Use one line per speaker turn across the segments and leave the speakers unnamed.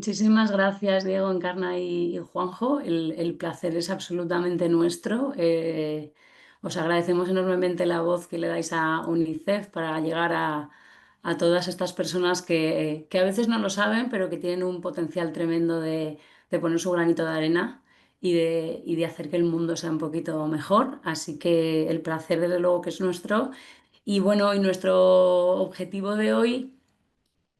Muchísimas gracias, Diego, Encarna y Juanjo. El placer es absolutamente nuestro. Os agradecemos enormemente la voz que le dais a UNICEF para llegar a todas estas personas que a veces no lo saben, pero que tienen un potencial tremendo de poner su granito de arena y de hacer que el mundo sea un poquito mejor. Así que el placer, desde luego, que es nuestro. Y bueno, y nuestro objetivo de hoy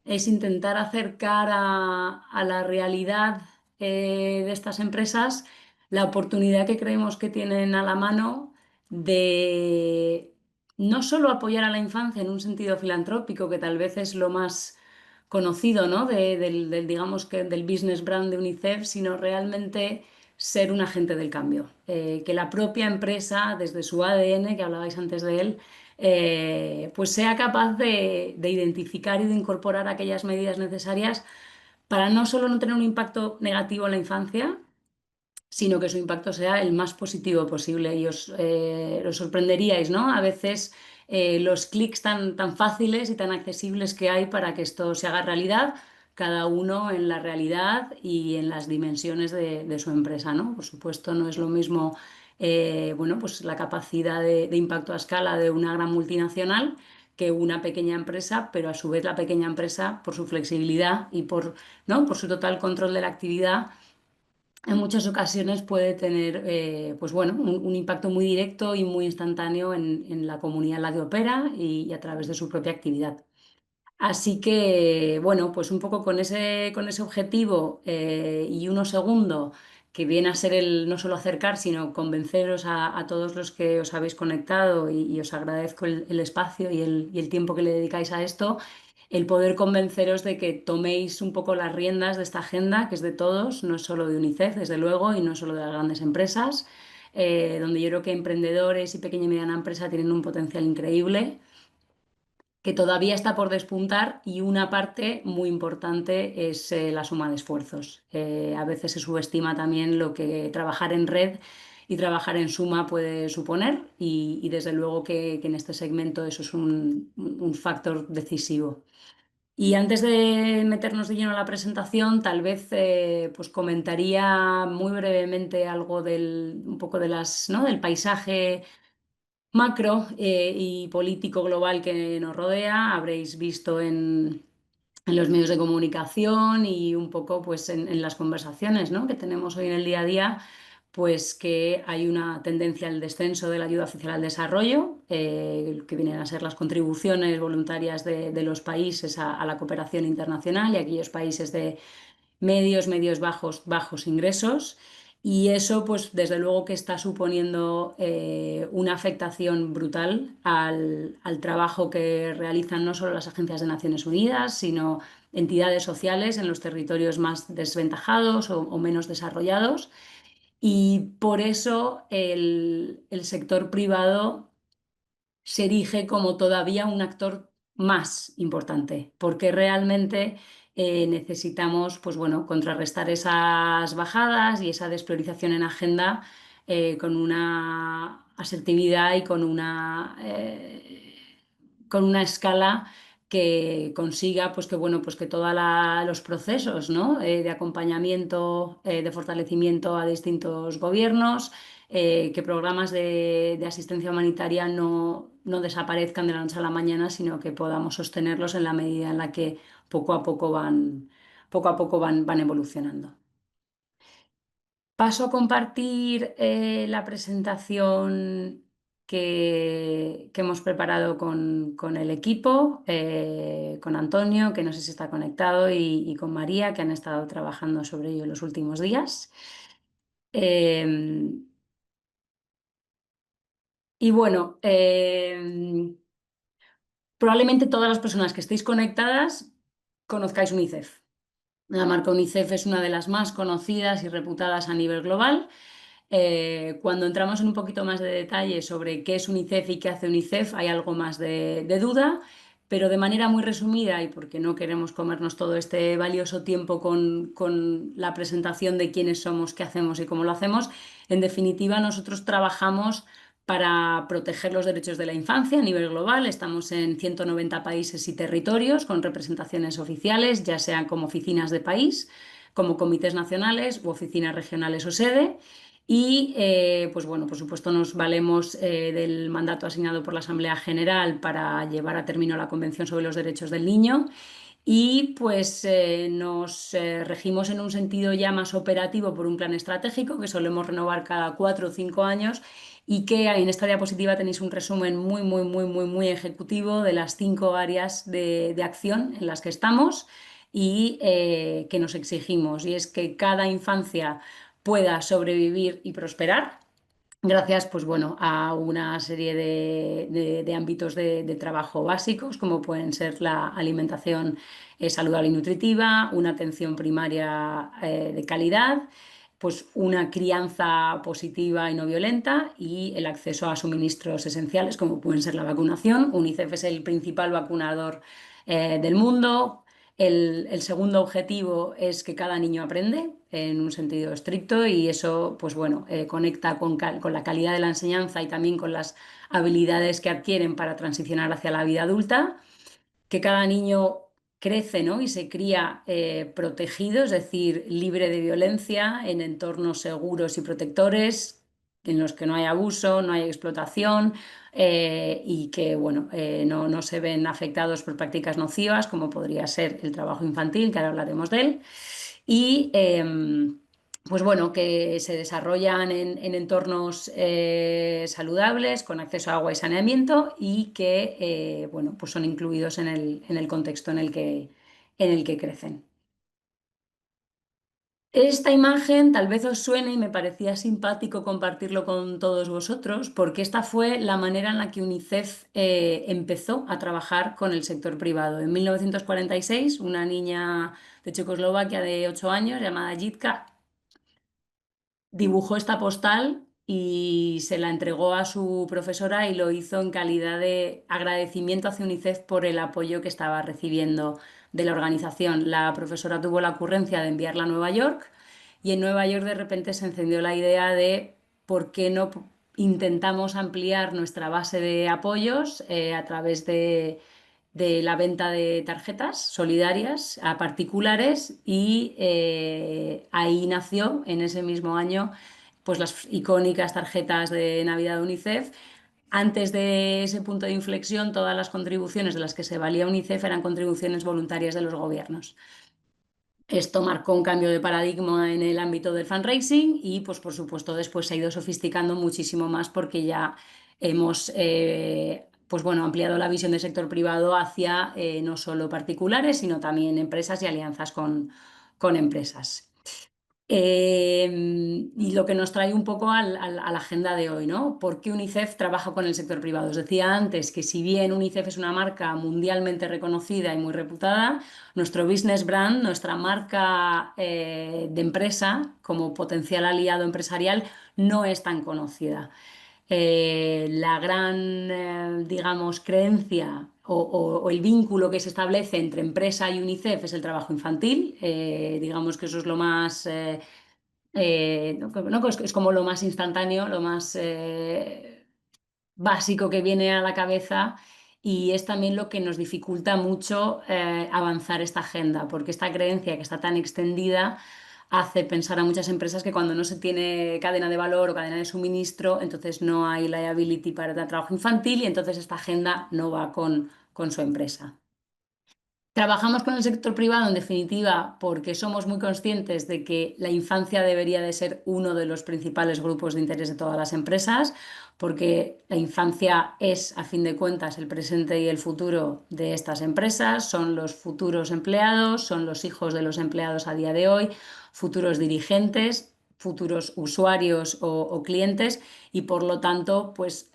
es intentar acercar a la realidad de estas empresas la oportunidad que creemos que tienen a la mano de no solo apoyar a la infancia en un sentido filantrópico, que tal vez es lo más conocido, ¿no? Digamos que del business brand de UNICEF, sino realmente ser un agente del cambio. Que la propia empresa, desde su ADN, que hablabais antes de él, pues sea capaz de identificar y de incorporar aquellas medidas necesarias para no solo no tener un impacto negativo en la infancia, sino que su impacto sea el más positivo posible. Y os sorprenderíais, ¿no? A veces los clics tan fáciles y tan accesibles que hay para que esto se haga realidad, cada uno en la realidad y en las dimensiones de su empresa, ¿no? Por supuesto, no es lo mismo bueno, pues la capacidad de impacto a escala de una gran multinacional que una pequeña empresa, pero a su vez la pequeña empresa, por su flexibilidad y ¿no? Por su total control de la actividad, en muchas ocasiones puede tener pues bueno, un impacto muy directo y muy instantáneo en la comunidad en la que opera y a través de su propia actividad. Así que, bueno, pues un poco con ese objetivo y uno segundo, que viene a ser el no solo acercar, sino convenceros a todos los que os habéis conectado y os agradezco el espacio y el tiempo que le dedicáis a esto, el poder convenceros de que toméis un poco las riendas de esta agenda, que es de todos, no es solo de UNICEF, desde luego, y no es solo de las grandes empresas, donde yo creo que emprendedores y pequeña y mediana empresa tienen un potencial increíble que todavía está por despuntar y una parte muy importante es la suma de esfuerzos. A veces se subestima también lo que trabajar en red y trabajar en suma puede suponer y desde luego que en este segmento eso es un factor decisivo. Y antes de meternos de lleno a la presentación, tal vez pues comentaría muy brevemente algo un poco ¿no? del paisaje macro y político global que nos rodea. Habréis visto en los medios de comunicación y un poco pues en las conversaciones, ¿no? que tenemos hoy en el día a día, pues que hay una tendencia al descenso de la ayuda oficial al desarrollo, que vienen a ser las contribuciones voluntarias de los países a la cooperación internacional y aquellos países de medios bajos ingresos. Y eso, pues desde luego que está suponiendo una afectación brutal al trabajo que realizan no solo las agencias de Naciones Unidas, sino entidades sociales en los territorios más desventajados o menos desarrollados. Y por eso el sector privado se erige como todavía un actor más importante, porque realmente necesitamos, pues bueno, contrarrestar esas bajadas y esa despriorización en agenda con una asertividad y con una escala que consiga pues que bueno pues que todos los procesos, ¿no? De acompañamiento, de fortalecimiento a distintos gobiernos, que programas de asistencia humanitaria no desaparezcan de la noche a la mañana, sino que podamos sostenerlos en la medida en la que poco a poco van evolucionando. Paso a compartir la presentación que hemos preparado con el equipo, con Antonio, que no sé si está conectado, y con María, que han estado trabajando sobre ello en los últimos días. Y bueno, probablemente todas las personas que estéis conectadas conozcáis UNICEF. La marca UNICEF es una de las más conocidas y reputadas a nivel global. Cuando entramos en un poquito más de detalle sobre qué es UNICEF y qué hace UNICEF, hay algo más de duda, pero de manera muy resumida, y porque no queremos comernos todo este valioso tiempo con la presentación de quiénes somos, qué hacemos y cómo lo hacemos, en definitiva nosotros trabajamos para proteger los derechos de la infancia a nivel global. Estamos en 190 países y territorios con representaciones oficiales, ya sean como oficinas de país, como comités nacionales u oficinas regionales o sede. Y pues bueno, por supuesto nos valemos del mandato asignado por la Asamblea General para llevar a término la Convención sobre los Derechos del Niño y pues nos regimos en un sentido ya más operativo por un plan estratégico que solemos renovar cada 4 o 5 años y que en esta diapositiva tenéis un resumen muy, muy, muy, muy, muy ejecutivo de las 5 áreas de acción en las que estamos y que nos exigimos. Y es que cada infancia pueda sobrevivir y prosperar gracias, pues bueno, a una serie de ámbitos de trabajo básicos, como pueden ser la alimentación saludable y nutritiva, una atención primaria de calidad, pues una crianza positiva y no violenta y el acceso a suministros esenciales, como pueden ser la vacunación. UNICEF es el principal vacunador del mundo. El segundo objetivo es que cada niño aprende en un sentido estricto y eso, pues bueno, conecta con la calidad de la enseñanza y también con las habilidades que adquieren para transicionar hacia la vida adulta, que cada niño crece, ¿no? Y se cría protegido, es decir, libre de violencia, en entornos seguros y protectores, en los que no hay abuso, no hay explotación y que bueno, no se ven afectados por prácticas nocivas, como podría ser el trabajo infantil, que ahora hablaremos de él. Y pues bueno, que se desarrollan en entornos saludables, con acceso a agua y saneamiento y que bueno, pues son incluidos en el contexto en el que crecen. Esta imagen tal vez os suene y me parecía simpático compartirlo con todos vosotros porque esta fue la manera en la que UNICEF empezó a trabajar con el sector privado. En 1946, una niña de Checoslovaquia de 8 años llamada Jitka dibujó esta postal y se la entregó a su profesora y lo hizo en calidad de agradecimiento hacia UNICEF por el apoyo que estaba recibiendo de la organización. La profesora tuvo la ocurrencia de enviarla a Nueva York y en Nueva York de repente se encendió la idea de por qué no intentamos ampliar nuestra base de apoyos a través de la venta de tarjetas solidarias a particulares y ahí nació en ese mismo año pues las icónicas tarjetas de Navidad de UNICEF. Antes de ese punto de inflexión, todas las contribuciones de las que se valía UNICEF eran contribuciones voluntarias de los gobiernos. Esto marcó un cambio de paradigma en el ámbito del fundraising y, pues, por supuesto, después se ha ido sofisticando muchísimo más porque ya hemos, pues bueno, ampliado la visión del sector privado hacia no solo particulares, sino también empresas y alianzas con empresas. Y lo que nos trae un poco a la agenda de hoy, ¿no? ¿Por qué UNICEF trabaja con el sector privado? Os decía antes que si bien UNICEF es una marca mundialmente reconocida y muy reputada, nuestro business brand, nuestra marca de empresa como potencial aliado empresarial, no es tan conocida. La gran, digamos, creencia o el vínculo que se establece entre empresa y UNICEF es el trabajo infantil. Digamos que eso es lo más, no, es como lo más instantáneo, lo más básico que viene a la cabeza y es también lo que nos dificulta mucho avanzar esta agenda, porque esta creencia que está tan extendida hace pensar a muchas empresas que cuando no se tiene cadena de valor o cadena de suministro, entonces no hay liability para el trabajo infantil y entonces esta agenda no va con su empresa. Trabajamos con el sector privado, en definitiva, porque somos muy conscientes de que la infancia debería de ser uno de los principales grupos de interés de todas las empresas, porque la infancia es, a fin de cuentas, el presente y el futuro de estas empresas, son los futuros empleados, son los hijos de los empleados a día de hoy, futuros dirigentes, futuros usuarios o clientes, y por lo tanto, pues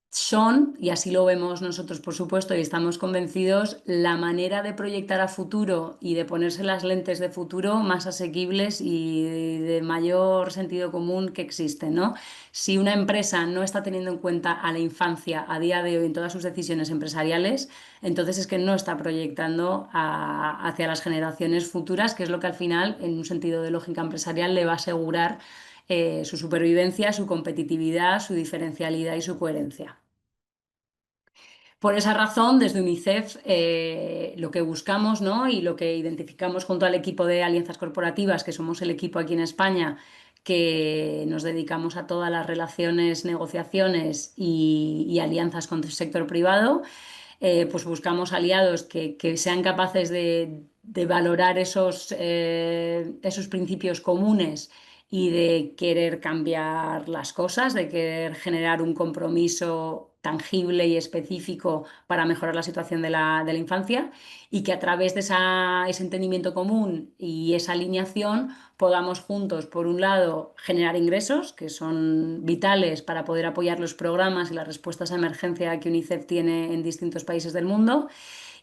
son, y así lo vemos nosotros por supuesto, y estamos convencidos, la manera de proyectar a futuro y de ponerse las lentes de futuro más asequibles y de mayor sentido común que existen, ¿no? Si una empresa no está teniendo en cuenta a la infancia a día de hoy en todas sus decisiones empresariales, entonces es que no está proyectando hacia las generaciones futuras, que es lo que al final, en un sentido de lógica empresarial, le va a asegurar su supervivencia, su competitividad, su diferencialidad y su coherencia. Por esa razón, desde UNICEF, lo que buscamos, ¿no? Y lo que identificamos junto al equipo de alianzas corporativas, que somos el equipo aquí en España, que nos dedicamos a todas las relaciones, negociaciones y alianzas con el sector privado, pues buscamos aliados que sean capaces de valorar esos principios comunes y de querer cambiar las cosas, de querer generar un compromiso tangible y específico para mejorar la situación de la infancia, y que a través de ese entendimiento común y esa alineación podamos juntos, por un lado, generar ingresos que son vitales para poder apoyar los programas y las respuestas a emergencia que UNICEF tiene en distintos países del mundo,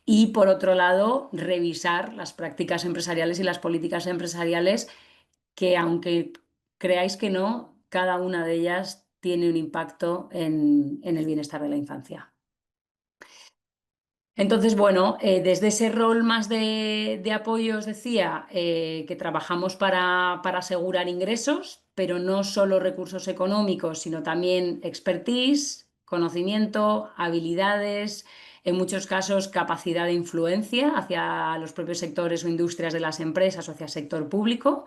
y por otro lado, revisar las prácticas empresariales y las políticas empresariales que, aunque creáis que no, cada una de ellas tiene un impacto en el bienestar de la infancia. Entonces, bueno, desde ese rol más de apoyo os decía que trabajamos para asegurar ingresos, pero no solo recursos económicos, sino también expertise, conocimiento, habilidades, en muchos casos capacidad de influencia hacia los propios sectores o industrias de las empresas o hacia el sector público.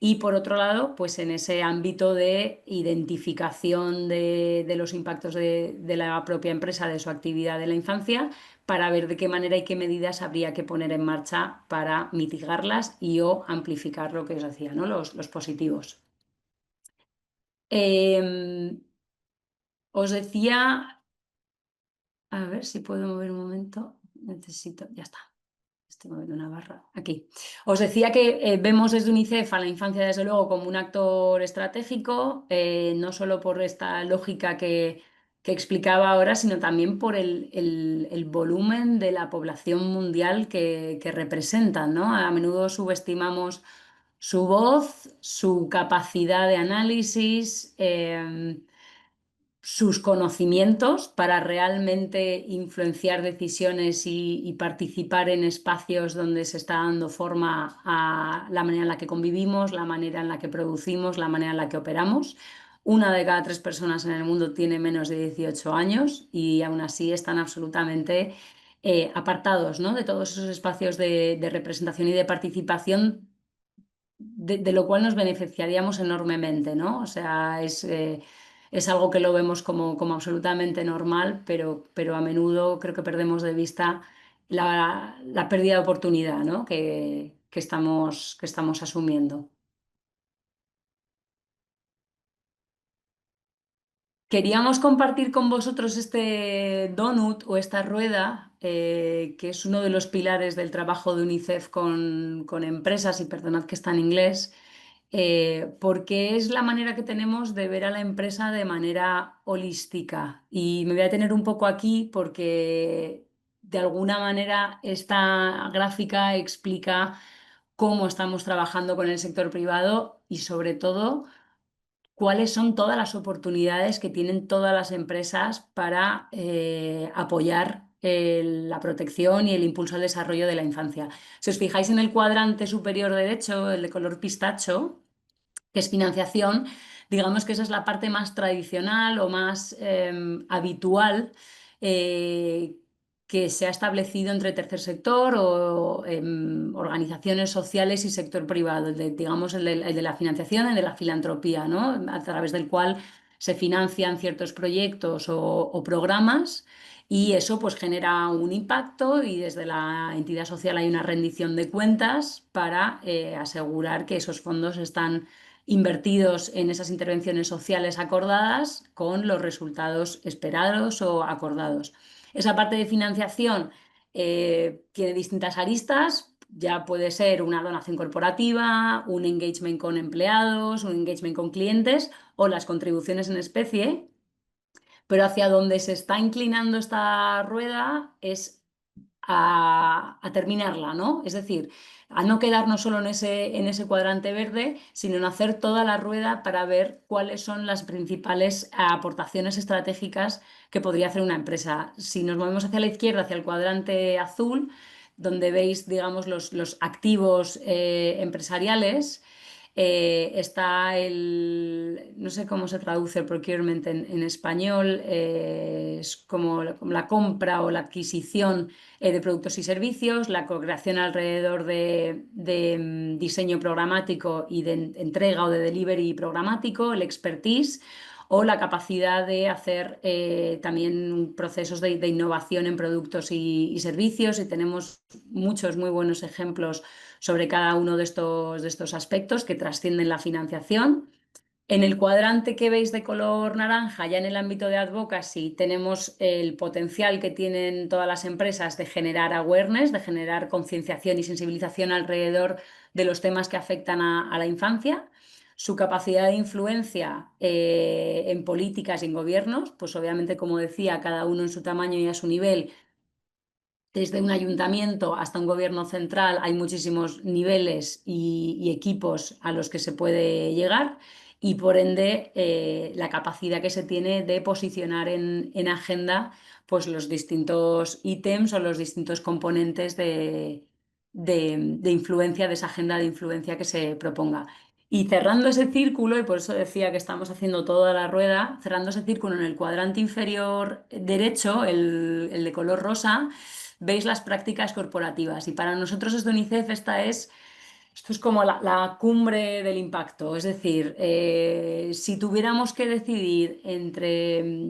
Y por otro lado, pues en ese ámbito de identificación de los impactos de la propia empresa, de su actividad de la infancia, para ver de qué manera y qué medidas habría que poner en marcha para mitigarlas y o amplificar lo que os decía, ¿no? Los positivos. Em, Os decía, a ver si puedo mover un momento, necesito, ya está. Estoy moviendo una barra. Aquí. Os decía que vemos desde UNICEF a la infancia, desde luego, como un actor estratégico, no solo por esta lógica que explicaba ahora, sino también por el volumen de la población mundial que representan, ¿no? A menudo subestimamos su voz, su capacidad de análisis. Sus conocimientos para realmente influenciar decisiones y participar en espacios donde se está dando forma a la manera en la que convivimos, la manera en la que producimos, la manera en la que operamos. Una de cada tres personas en el mundo tiene menos de 18 años y aún así están absolutamente apartados, ¿no? De todos esos espacios de representación y de participación, de lo cual nos beneficiaríamos enormemente, ¿no? O sea, es algo que lo vemos como absolutamente normal, pero a menudo creo que perdemos de vista la pérdida de oportunidad, ¿no? Que estamos asumiendo. Queríamos compartir con vosotros este donut o esta rueda, que es uno de los pilares del trabajo de UNICEF con empresas, y perdonad que está en inglés, porque es la manera que tenemos de ver a la empresa de manera holística. Y me voy a tener un poco aquí porque de alguna manera esta gráfica explica cómo estamos trabajando con el sector privado y, sobre todo, cuáles son todas las oportunidades que tienen todas las empresas para apoyar la protección y el impulso al desarrollo de la infancia. Si os fijáis en el cuadrante superior derecho, el de color pistacho, que es financiación, digamos que esa es la parte más tradicional o más habitual, eh, que se ha establecido entre tercer sector o organizaciones sociales y sector privado, digamos el de la financiación, el de la filantropía, ¿no? A través del cual se financian ciertos proyectos o programas. Y eso pues genera un impacto, y desde la entidad social hay una rendición de cuentas para asegurar que esos fondos están invertidos en esas intervenciones sociales acordadas con los resultados esperados o acordados. Esa parte de financiación tiene distintas aristas. Ya puede ser una donación corporativa, un engagement con empleados, un engagement con clientes o las contribuciones en especie, pero hacia donde se está inclinando esta rueda es a terminarla, ¿no? Es decir, a no quedarnos solo en ese cuadrante verde, sino en hacer toda la rueda para ver cuáles son las principales aportaciones estratégicas que podría hacer una empresa. Si nos movemos hacia la izquierda, hacia el cuadrante azul, donde veis, digamos, los activos empresariales, Está no sé cómo se traduce el procurement en español, es como la compra o la adquisición de productos y servicios, la co-creación alrededor de diseño programático y de entrega o de delivery programático, el expertise o la capacidad de hacer también procesos de innovación en productos y servicios. Y tenemos muchos muy buenos ejemplos sobre cada uno de estos aspectos que trascienden la financiación. En el cuadrante que veis de color naranja, ya en el ámbito de advocacy, tenemos el potencial que tienen todas las empresas de generar awareness, de generar concienciación y sensibilización alrededor de los temas que afectan a la infancia. Su capacidad de influencia en políticas y en gobiernos, pues obviamente, como decía, cada uno en su tamaño y a su nivel, desde un ayuntamiento hasta un gobierno central hay muchísimos niveles y equipos a los que se puede llegar y por ende la capacidad que se tiene de posicionar en agenda pues los distintos ítems o los distintos componentes de influencia, de esa agenda de influencia que se proponga. Y cerrando ese círculo, y por eso decía que estamos haciendo toda la rueda, cerrando ese círculo en el cuadrante inferior derecho, el de color rosa, veis las prácticas corporativas. Y para nosotros desde UNICEF esto es como la cumbre del impacto. Es decir, si tuviéramos que decidir entre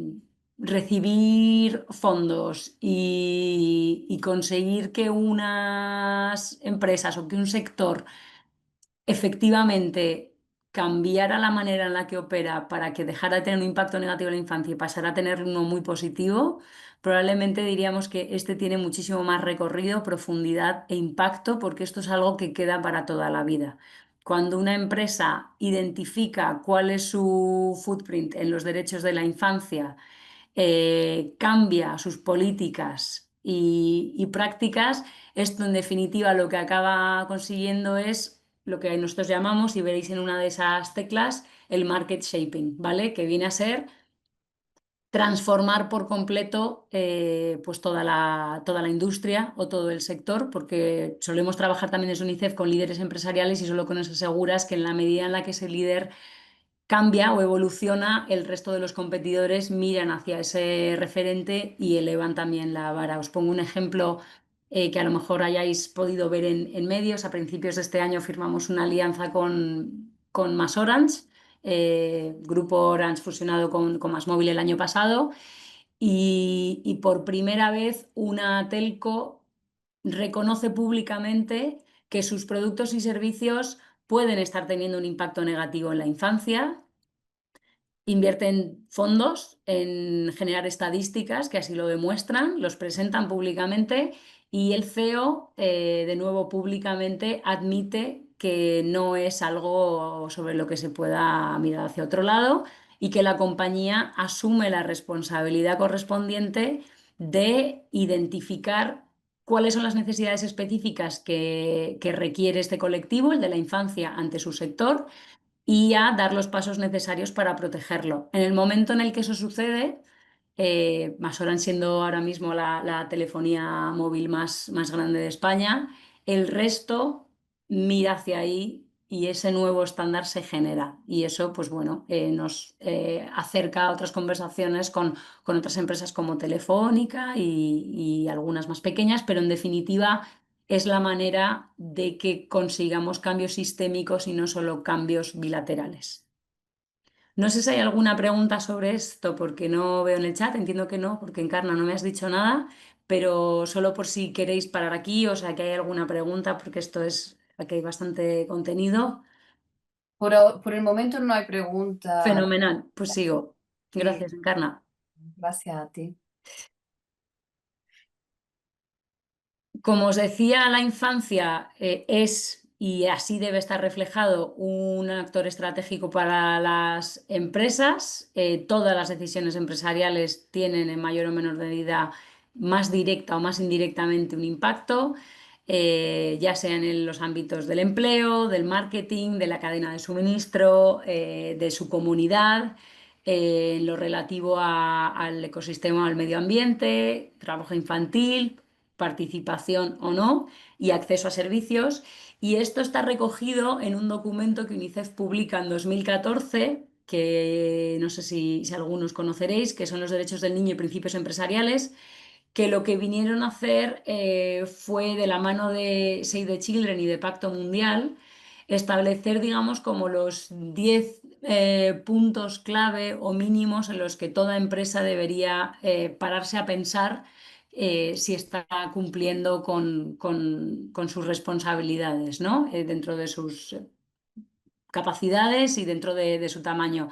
recibir fondos y conseguir que unas empresas o que un sector efectivamente cambiara la manera en la que opera para que dejara de tener un impacto negativo en la infancia y pasara a tener uno muy positivo, probablemente diríamos que este tiene muchísimo más recorrido, profundidad e impacto, porque esto es algo que queda para toda la vida. Cuando una empresa identifica cuál es su footprint en los derechos de la infancia, cambia sus políticas y prácticas, esto en definitiva lo que acaba consiguiendo es lo que nosotros llamamos, y veréis en una de esas teclas, el market shaping, ¿vale? Que viene a ser transformar por completo pues toda la industria o todo el sector, porque solemos trabajar también desde UNICEF con líderes empresariales y solo con eso aseguras que en la medida en la que ese líder cambia o evoluciona, el resto de los competidores miran hacia ese referente y elevan también la vara. Os pongo un ejemplo que a lo mejor hayáis podido ver en medios. A principios de este año firmamos una alianza con Más Orange, Grupo Orange fusionado con MásMóvil el año pasado, y por primera vez una telco reconoce públicamente que sus productos y servicios pueden estar teniendo un impacto negativo en la infancia. Invierten fondos en generar estadísticas que así lo demuestran, los presentan públicamente y el CEO, de nuevo públicamente, admite que no es algo sobre lo que se pueda mirar hacia otro lado y que la compañía asume la responsabilidad correspondiente de identificar cuáles son las necesidades específicas que requiere este colectivo, el de la infancia, ante su sector y a dar los pasos necesarios para protegerlo. En el momento en el que eso sucede, Masoran siendo ahora mismo la telefonía móvil más grande de España, el resto mira hacia ahí y ese nuevo estándar se genera. Y eso, pues bueno, nos acerca a otras conversaciones con otras empresas como Telefónica y algunas más pequeñas, pero en definitiva es la manera de que consigamos cambios sistémicos y no solo cambios bilaterales. No sé si hay alguna pregunta sobre esto, porque no veo en el chat, entiendo que no, porque Encarna no me has dicho nada, pero solo por si queréis parar aquí, o sea, que hay alguna pregunta, porque esto es, aquí hay bastante contenido.
Por el momento no hay pregunta.
Fenomenal, pues sigo.
Sí,
Gracias, Encarna.
gracias a ti.
Como os decía, la infancia es y así debe estar reflejado un actor estratégico para las empresas. Todas las decisiones empresariales tienen en mayor o menor medida más directa o más indirectamente un impacto, ya sea en los ámbitos del empleo, del marketing, de la cadena de suministro, de su comunidad. En lo relativo al ecosistema, al medio ambiente, trabajo infantil, participación o no y acceso a servicios. Y esto está recogido en un documento que UNICEF publica en 2014, que no sé si algunos conoceréis, que son los derechos del niño y principios empresariales, que lo que vinieron a hacer fue, de la mano de Save the Children y de Pacto Mundial, establecer, digamos, como los 10 puntos clave o mínimos en los que toda empresa debería pararse a pensar si está cumpliendo con sus responsabilidades, ¿no? Dentro de sus capacidades y dentro de su tamaño.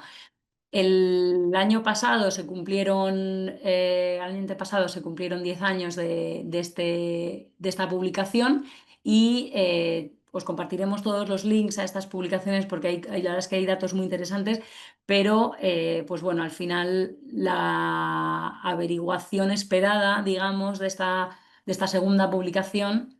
El año pasado se cumplieron, al año antepasado se cumplieron 10 años de esta publicación y os compartiremos todos los links a estas publicaciones porque la verdad es que hay datos muy interesantes, pero pues bueno, al final la averiguación esperada, digamos, de esta segunda publicación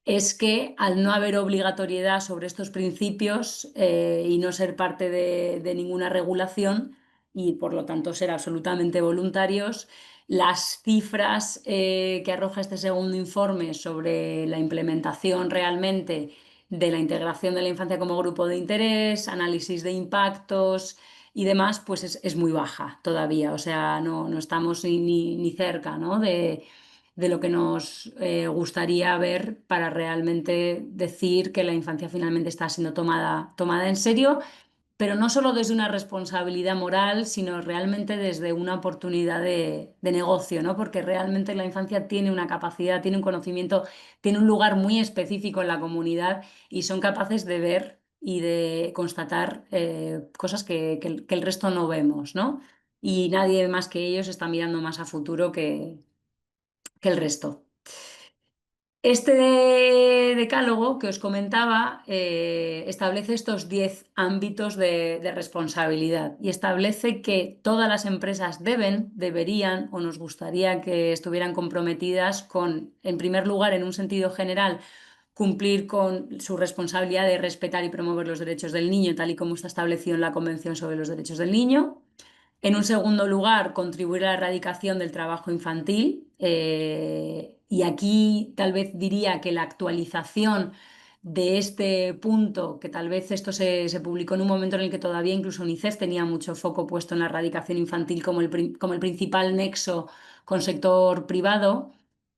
es que al no haber obligatoriedad sobre estos principios y no ser parte de ninguna regulación y por lo tanto ser absolutamente voluntarios, las cifras que arroja este segundo informe sobre la implementación realmente de la integración de la infancia como grupo de interés, análisis de impactos y demás, pues es muy baja todavía. O sea, no estamos ni cerca, ¿no? de lo que nos gustaría ver para realmente decir que la infancia finalmente está siendo tomada en serio, pero no solo desde una responsabilidad moral, sino realmente desde una oportunidad de negocio, ¿no? Porque realmente la infancia tiene una capacidad, tiene un conocimiento, tiene un lugar muy específico en la comunidad y son capaces de ver y de constatar cosas que el resto no vemos, ¿no? Y nadie más que ellos está mirando más a futuro que el resto. Este decálogo que os comentaba establece estos 10 ámbitos de responsabilidad y establece que todas las empresas deberían o nos gustaría que estuvieran comprometidas con, en primer lugar, en un sentido general, cumplir con su responsabilidad de respetar y promover los derechos del niño, tal y como está establecido en la Convención sobre los Derechos del Niño. En un segundo lugar, contribuir a la erradicación del trabajo infantil. Y aquí tal vez diría que la actualización de este punto, que tal vez esto se publicó en un momento en el que todavía incluso UNICEF tenía mucho foco puesto en la erradicación infantil como el principal nexo con sector privado.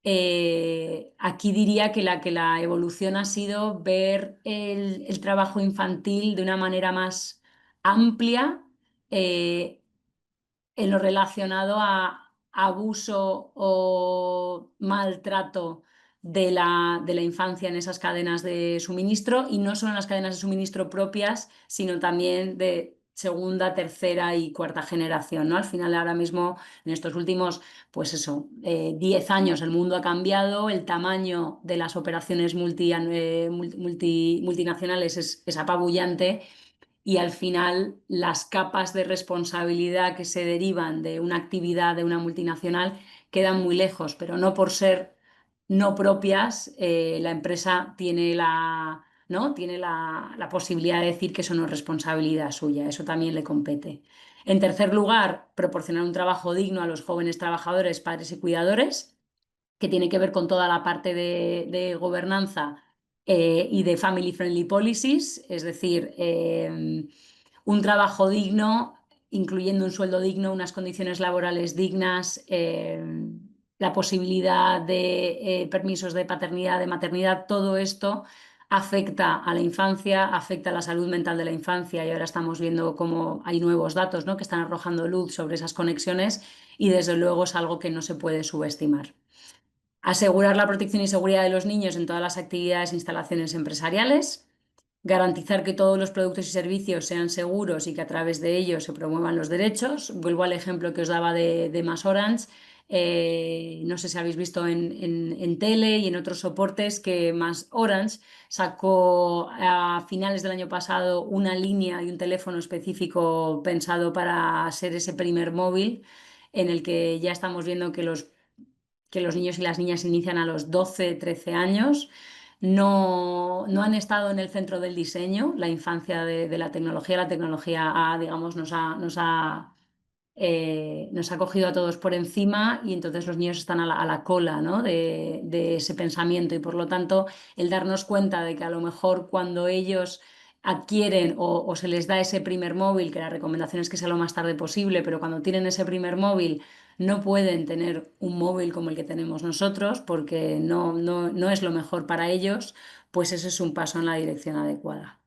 Aquí diría que la evolución ha sido ver el trabajo infantil de una manera más amplia, eh, en lo relacionado a abuso o maltrato de la infancia en esas cadenas de suministro y no solo en las cadenas de suministro propias, sino también de segunda, tercera y cuarta generación, ¿no? Al final, ahora mismo, en estos últimos, pues eso, 10 años el mundo ha cambiado, el tamaño de las operaciones multinacionales es apabullante y al final las capas de responsabilidad que se derivan de una actividad de una multinacional quedan muy lejos, pero no por ser no propias, la empresa tiene ¿no? tiene la posibilidad de decir que eso no es responsabilidad suya, eso también le compete. En tercer lugar, proporcionar un trabajo digno a los jóvenes trabajadores, padres y cuidadores, que tiene que ver con toda la parte de gobernanza y de family friendly policies, es decir, un trabajo digno, incluyendo un sueldo digno, unas condiciones laborales dignas, la posibilidad de permisos de paternidad, de maternidad, todo esto afecta a la infancia, afecta a la salud mental de la infancia y ahora estamos viendo cómo hay nuevos datos, ¿no? que están arrojando luz sobre esas conexiones y desde luego es algo que no se puede subestimar. Asegurar la protección y seguridad de los niños en todas las actividades e instalaciones empresariales. Garantizar que todos los productos y servicios sean seguros y que a través de ellos se promuevan los derechos. Vuelvo al ejemplo que os daba de Más Orange. No sé si habéis visto en tele y en otros soportes que Más Orange sacó a finales del año pasado una línea y un teléfono específico pensado para ser ese primer móvil en el que ya estamos viendo que los niños y las niñas inician a los 12, 13 años. No han estado en el centro del diseño, la infancia de la tecnología. La tecnología digamos, nos ha nos ha cogido a todos por encima y entonces los niños están a la cola, ¿no? de ese pensamiento y por lo tanto el darnos cuenta de que a lo mejor cuando ellos adquieren o se les da ese primer móvil, que la recomendación es que sea lo más tarde posible, pero cuando tienen ese primer móvil no pueden tener un móvil como el que tenemos nosotros porque no es lo mejor para ellos, pues ese es un paso en la dirección adecuada.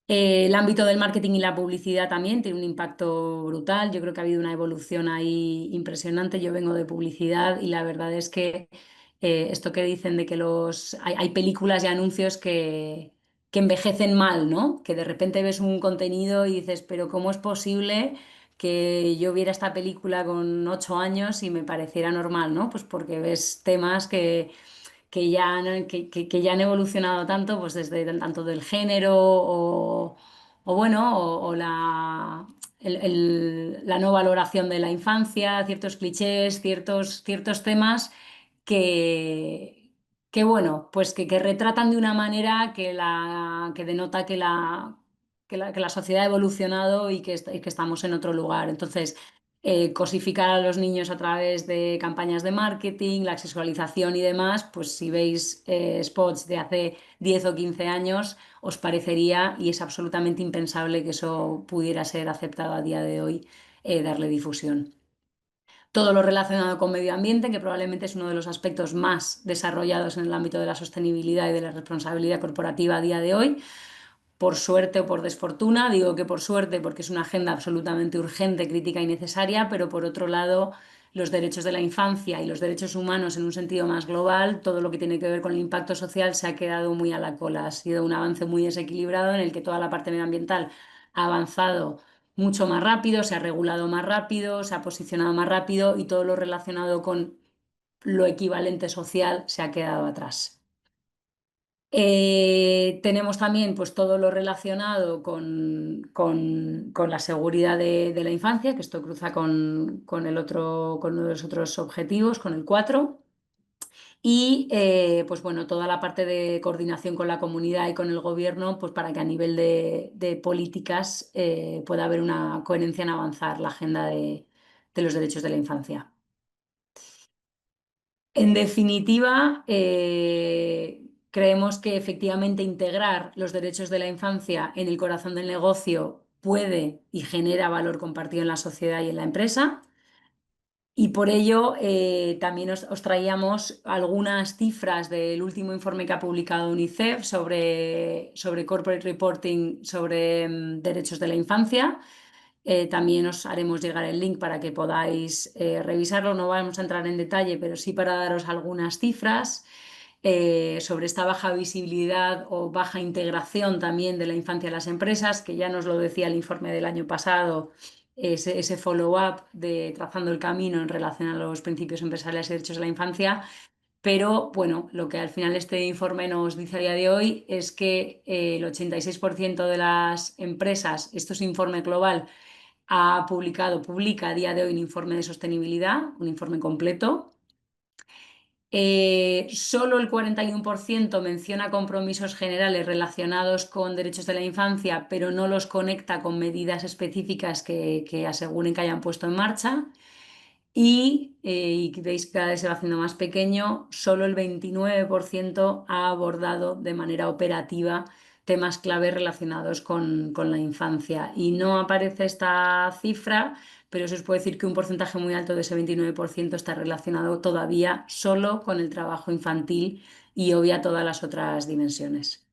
El ámbito del marketing y la publicidad también tiene un impacto brutal. Yo creo que ha habido una evolución ahí impresionante. Yo vengo de publicidad y la verdad es que esto que dicen de que hay películas y anuncios que envejecen mal, ¿no? Que de repente ves un contenido y dices, pero ¿cómo es posible que yo viera esta película con 8 años y me pareciera normal, ¿no? Pues porque ves temas que ya, que ya han evolucionado tanto, pues desde tanto del género o bueno, o la no valoración de la infancia, ciertos clichés, ciertos temas que, que bueno, pues que retratan de una manera que denota que la sociedad ha evolucionado y que estamos en otro lugar. Entonces, cosificar a los niños a través de campañas de marketing, la sexualización y demás, pues si veis spots de hace 10 o 15 años, os parecería, y es absolutamente impensable que eso pudiera ser aceptado a día de hoy, darle difusión. Todo lo relacionado con medio ambiente, que probablemente es uno de los aspectos más desarrollados en el ámbito de la sostenibilidad y de la responsabilidad corporativa a día de hoy, por suerte o por desfortuna. Digo que por suerte porque es una agenda absolutamente urgente, crítica y necesaria, pero por otro lado, los derechos de la infancia y los derechos humanos en un sentido más global, todo lo que tiene que ver con el impacto social se ha quedado muy a la cola. Ha sido un avance muy desequilibrado en el que toda la parte medioambiental ha avanzado mucho más rápido, se ha regulado más rápido, se ha posicionado más rápido y todo lo relacionado con lo equivalente social se ha quedado atrás. Tenemos también pues, todo lo relacionado con la seguridad de la infancia, que esto cruza con uno de los otros objetivos, con el 4. Y pues bueno, toda la parte de coordinación con la comunidad y con el gobierno, pues para que a nivel de políticas pueda haber una coherencia en avanzar la agenda de los derechos de la infancia. En definitiva, creemos que efectivamente integrar los derechos de la infancia en el corazón del negocio puede y genera valor compartido en la sociedad y en la empresa. Y por ello también os traíamos algunas cifras del último informe que ha publicado UNICEF sobre corporate reporting sobre derechos de la infancia. También os haremos llegar el link para que podáis revisarlo. No vamos a entrar en detalle, pero sí para daros algunas cifras sobre esta baja visibilidad o baja integración también de la infancia en las empresas, que ya nos lo decía el informe del año pasado, ese follow-up de trazando el camino en relación a los principios empresariales y derechos de la infancia. Pero bueno, lo que al final este informe nos dice a día de hoy es que el 86% de las empresas, esto es informe global, publica a día de hoy un informe de sostenibilidad, un informe completo. Solo el 41% menciona compromisos generales relacionados con derechos de la infancia, pero no los conecta con medidas específicas que aseguren que hayan puesto en marcha. Y veis que cada vez se va haciendo más pequeño, solo el 29% ha abordado de manera operativa temas clave relacionados con la infancia. Y no aparece esta cifra, pero eso os puedo decir que un porcentaje muy alto de ese 29% está relacionado todavía solo con el trabajo infantil y obvia todas las otras dimensiones.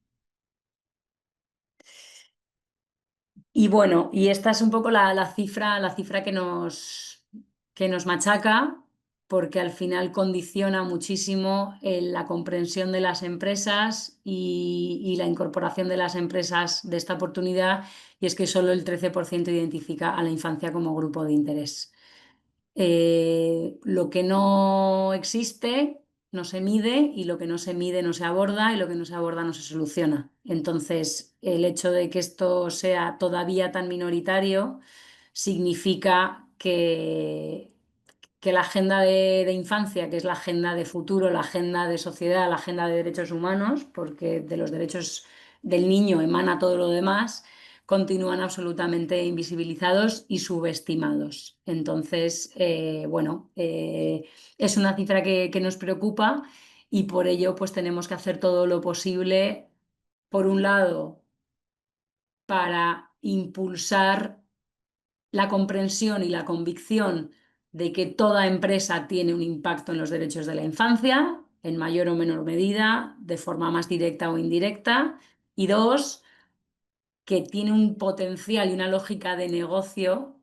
Y bueno, y esta es un poco la cifra que nos machaca, porque al final condiciona muchísimo la comprensión de las empresas y la incorporación de las empresas de esta oportunidad, y es que solo el 13% identifica a la infancia como grupo de interés. Lo que no existe no se mide y lo que no se mide no se aborda y lo que no se aborda no se soluciona. Entonces, el hecho de que esto sea todavía tan minoritario significa que la agenda de infancia, que es la agenda de futuro, la agenda de sociedad, la agenda de derechos humanos, porque de los derechos del niño emana todo lo demás, continúan absolutamente invisibilizados y subestimados. Entonces, bueno, es una cifra que nos preocupa y por ello pues tenemos que hacer todo lo posible, por un lado, para impulsar la comprensión y la convicción de que toda empresa tiene un impacto en los derechos de la infancia, en mayor o menor medida, de forma más directa o indirecta. Y dos, que tiene un potencial y una lógica de negocio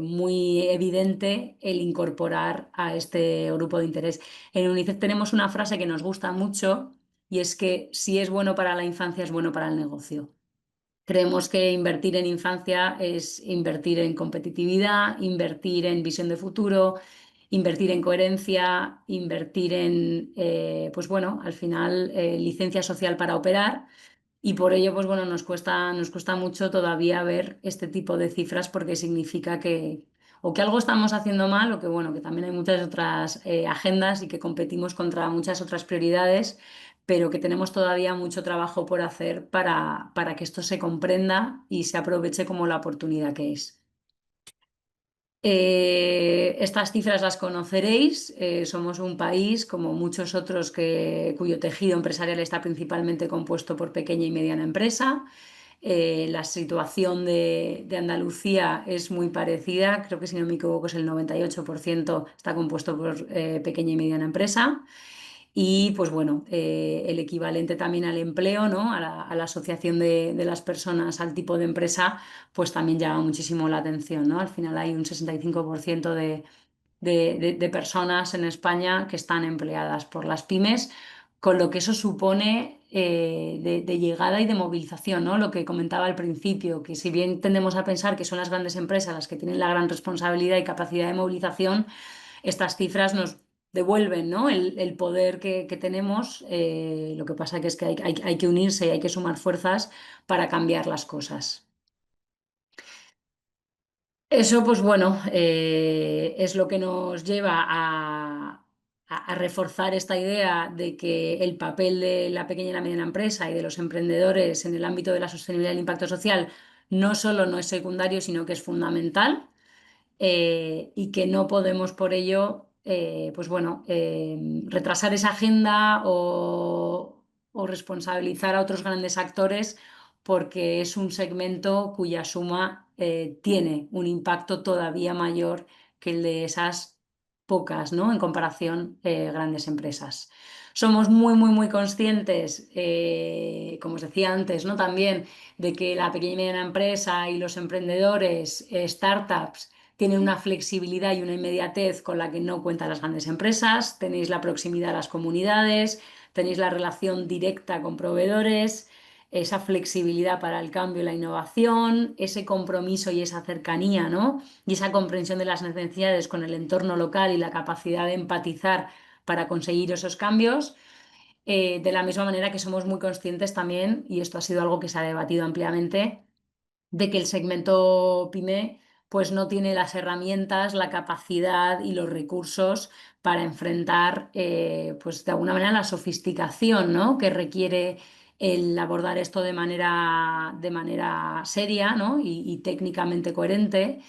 muy evidente el incorporar a este grupo de interés. En UNICEF tenemos una frase que nos gusta mucho y es que si es bueno para la infancia, es bueno para el negocio. Creemos que invertir en infancia es invertir en competitividad, invertir en visión de futuro, invertir en coherencia, invertir en, pues bueno, al final, licencia social para operar. Y por ello, pues bueno, nos cuesta mucho todavía ver este tipo de cifras porque significa que o que algo estamos haciendo mal o que bueno, que también hay muchas otras agendas y que competimos contra muchas otras prioridades, pero que tenemos todavía mucho trabajo por hacer para que esto se comprenda y se aproveche como la oportunidad que es. Estas cifras las conoceréis. Somos un país, como muchos otros, cuyo tejido empresarial está principalmente compuesto por pequeña y mediana empresa. La situación de Andalucía es muy parecida. Creo que, si no me equivoco, es el 98% está compuesto por pequeña y mediana empresa. Y pues bueno, el equivalente también al empleo, ¿no? A la asociación de las personas al tipo de empresa, pues también llama muchísimo la atención, ¿no? Al final hay un 65% de personas en España que están empleadas por las pymes, con lo que eso supone de llegada y de movilización, ¿no? Lo que comentaba al principio, que si bien tendemos a pensar que son las grandes empresas las que tienen la gran responsabilidad y capacidad de movilización, estas cifras nos devuelven, ¿no? El poder que tenemos. Lo que pasa que es que hay que unirse y hay que sumar fuerzas para cambiar las cosas. Eso, pues bueno, es lo que nos lleva a reforzar esta idea de que el papel de la pequeña y la mediana empresa y de los emprendedores en el ámbito de la sostenibilidad y el impacto social no solo no es secundario, sino que es fundamental, y que no podemos por ello, pues bueno, retrasar esa agenda o responsabilizar a otros grandes actores porque es un segmento cuya suma tiene un impacto todavía mayor que el de esas pocas, ¿no? En comparación, grandes empresas. Somos muy, muy, muy conscientes, como os decía antes, ¿no? También de que la pequeña y mediana empresa y los emprendedores, startups, tienen una flexibilidad y una inmediatez con la que no cuentan las grandes empresas. Tenéis la proximidad a las comunidades, tenéis la relación directa con proveedores, esa flexibilidad para el cambio y la innovación, ese compromiso y esa cercanía, ¿no? Y esa comprensión de las necesidades con el entorno local y la capacidad de empatizar para conseguir esos cambios. De la misma manera que somos muy conscientes también, y esto ha sido algo que se ha debatido ampliamente, de que el segmento pyme pues no tiene las herramientas, la capacidad y los recursos para enfrentar, pues de alguna manera, la sofisticación, ¿no? Que requiere el abordar esto de manera seria, ¿no? y técnicamente coherente.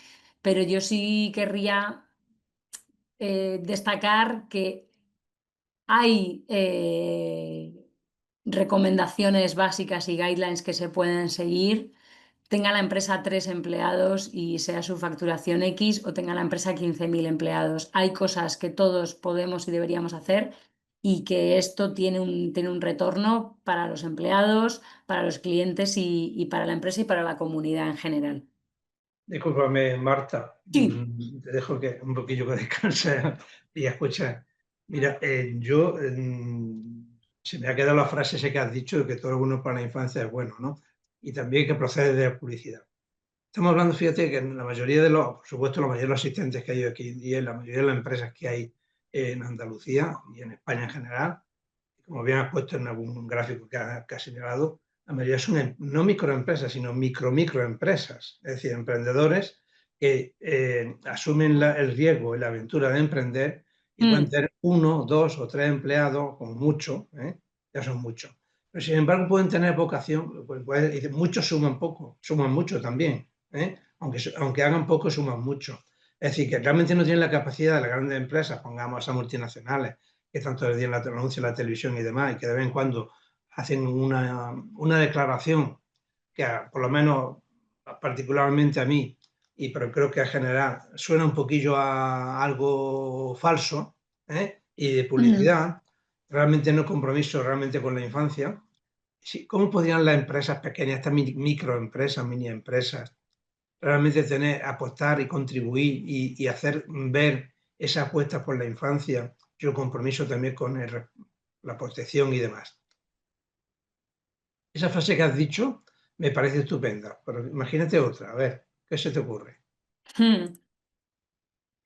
Pero yo sí querría destacar que hay recomendaciones básicas y guidelines que se pueden seguir, tenga la empresa 3 empleados y sea su facturación X, o tenga la empresa 15.000 empleados. Hay cosas que todos podemos y deberíamos hacer y que esto tiene un retorno para los empleados, para los clientes y para la empresa y para la comunidad en general.
Discúlpame, Marta,
Sí.
te dejo que un poquillo que descanses y escuches. Mira, yo se me ha quedado la frase esa que has dicho de que todo lo bueno para la infancia es bueno, ¿no? Y también que procede de la publicidad. Estamos hablando, fíjate, que en la mayoría de los, por supuesto, la mayoría de los asistentes que hay aquí y en la mayoría de las empresas que hay en Andalucía y en España en general, como bien has puesto en algún gráfico que has señalado, la mayoría son no microempresas, sino microempresas, es decir, emprendedores que asumen el riesgo y la aventura de emprender y pueden
Mm,
tener 1, 2 o 3 empleados, como mucho, ya son muchos. pero sin embargo pueden tener vocación, muchos suman poco, suman mucho también, ¿eh? Aunque hagan poco, suman mucho. Es decir, que realmente no tienen la capacidad de las grandes empresas, pongamos a multinacionales, que tanto les día la anuncian en la televisión y demás, y que de vez en cuando hacen una declaración que por lo menos particularmente a mí, pero creo que en general suena un poquillo a algo falso, ¿eh? Y de publicidad, realmente no compromiso realmente con la infancia. Sí, ¿cómo podrían las empresas pequeñas, estas microempresas, mini empresas, realmente apostar y contribuir y hacer ver esa apuesta por la infancia y el compromiso también con la protección y demás? Esa frase que has dicho me parece estupenda, pero imagínate otra, a ver, ¿qué se te ocurre?
Hmm.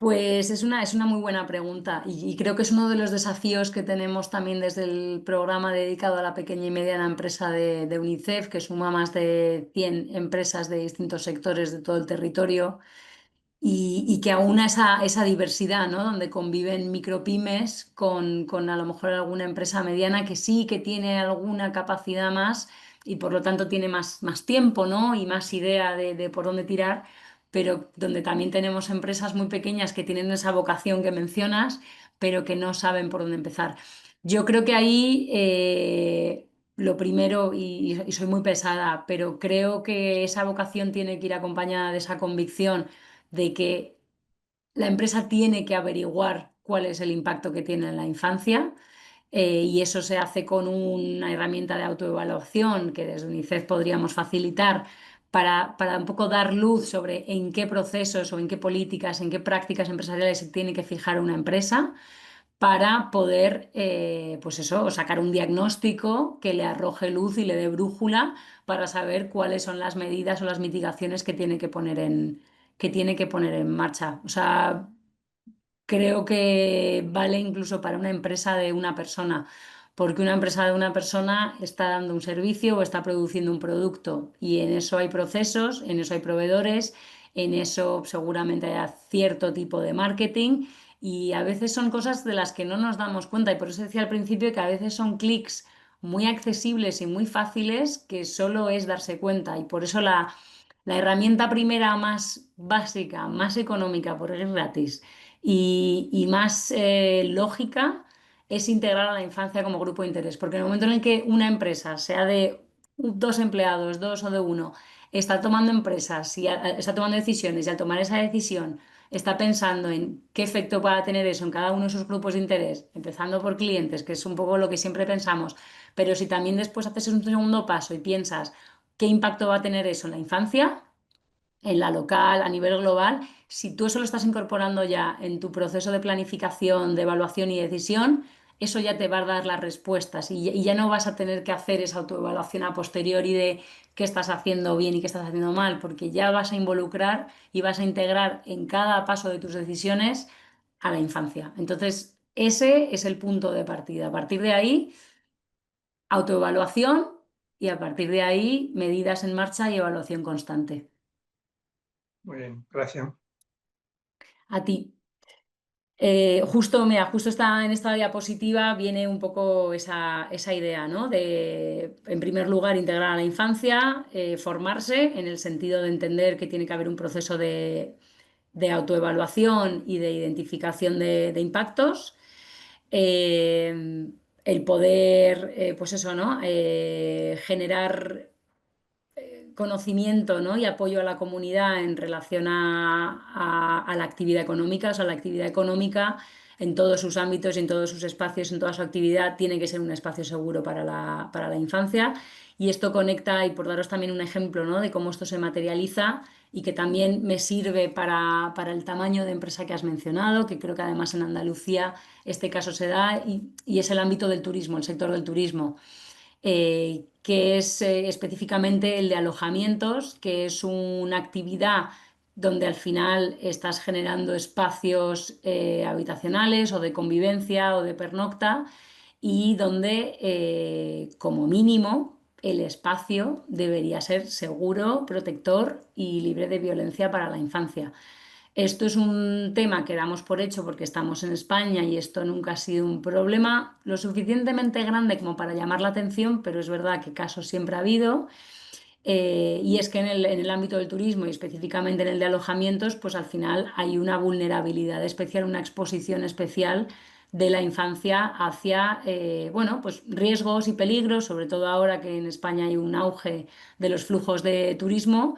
Pues es una muy buena pregunta y creo que es uno de los desafíos que tenemos también desde el programa dedicado a la pequeña y mediana empresa de UNICEF, que suma más de 100 empresas de distintos sectores de todo el territorio y que aúna esa diversidad, ¿no? Donde conviven micropymes con a lo mejor alguna empresa mediana que sí que tiene alguna capacidad más y por lo tanto tiene más tiempo, ¿no? Y más idea de por dónde tirar, pero donde también tenemos empresas muy pequeñas que tienen esa vocación que mencionas, pero que no saben por dónde empezar. Yo creo que ahí lo primero, y soy muy pesada, pero creo que esa vocación tiene que ir acompañada de esa convicción de que la empresa tiene que averiguar cuál es el impacto que tiene en la infancia y eso se hace con una herramienta de autoevaluación que desde UNICEF podríamos facilitar para un poco dar luz sobre en qué procesos o en qué políticas, en qué prácticas empresariales se tiene que fijar una empresa para poder, pues eso, sacar un diagnóstico que le arroje luz y le dé brújula para saber cuáles son las medidas o las mitigaciones que tiene que tiene que poner en marcha. O sea, creo que vale incluso para una empresa de una persona, porque una empresa de una persona está dando un servicio o está produciendo un producto y en eso hay procesos, en eso hay proveedores, en eso seguramente haya cierto tipo de marketing y a veces son cosas de las que no nos damos cuenta y por eso decía al principio que a veces son clics muy accesibles y muy fáciles que solo es darse cuenta y por eso la herramienta primera más básica, más económica, porque es gratis y más lógica es integrar a la infancia como grupo de interés. Porque en el momento en el que una empresa, sea de dos empleados, dos o de uno, está tomando empresas y está tomando decisiones y al tomar esa decisión está pensando en qué efecto va a tener eso en cada uno de sus grupos de interés, empezando por clientes, que es un poco lo que siempre pensamos, pero si también después haces un segundo paso y piensas qué impacto va a tener eso en la infancia, en la local, a nivel global, si tú eso lo estás incorporando ya en tu proceso de planificación, de evaluación y decisión, eso ya te va a dar las respuestas y ya no vas a tener que hacer esa autoevaluación a posteriori de qué estás haciendo bien y qué estás haciendo mal, porque ya vas a involucrar y vas a integrar en cada paso de tus decisiones a la infancia. Entonces, ese es el punto de partida. A partir de ahí, autoevaluación y a partir de ahí, medidas en marcha y evaluación constante.
Muy bien, gracias.
A ti. Justo, mira, justo está en esta diapositiva viene un poco esa idea, ¿no? De, en primer lugar, integrar a la infancia, formarse en el sentido de entender que tiene que haber un proceso de autoevaluación y de identificación de impactos. El poder, pues eso, ¿no? Generar conocimiento, ¿no? y apoyo a la comunidad en relación a la actividad económica. O sea, la actividad económica en todos sus ámbitos y en todos sus espacios, en toda su actividad, tiene que ser un espacio seguro para la infancia. Y esto conecta, y por daros también un ejemplo, ¿no? de cómo esto se materializa y que también me sirve para el tamaño de empresa que has mencionado, que creo que además en Andalucía este caso se da, y es el ámbito del turismo, el sector del turismo que es específicamente el de alojamientos, que es una actividad donde al final estás generando espacios habitacionales o de convivencia o de pernocta y donde como mínimo el espacio debería ser seguro, protector y libre de violencia para la infancia. Esto es un tema que damos por hecho porque estamos en España y esto nunca ha sido un problema lo suficientemente grande como para llamar la atención, pero es verdad que casos siempre ha habido. Y es que en el ámbito del turismo y específicamente en el de alojamientos, pues al final hay una vulnerabilidad especial, una exposición especial de la infancia hacia, bueno, pues riesgos y peligros, sobre todo ahora que en España hay un auge de los flujos de turismo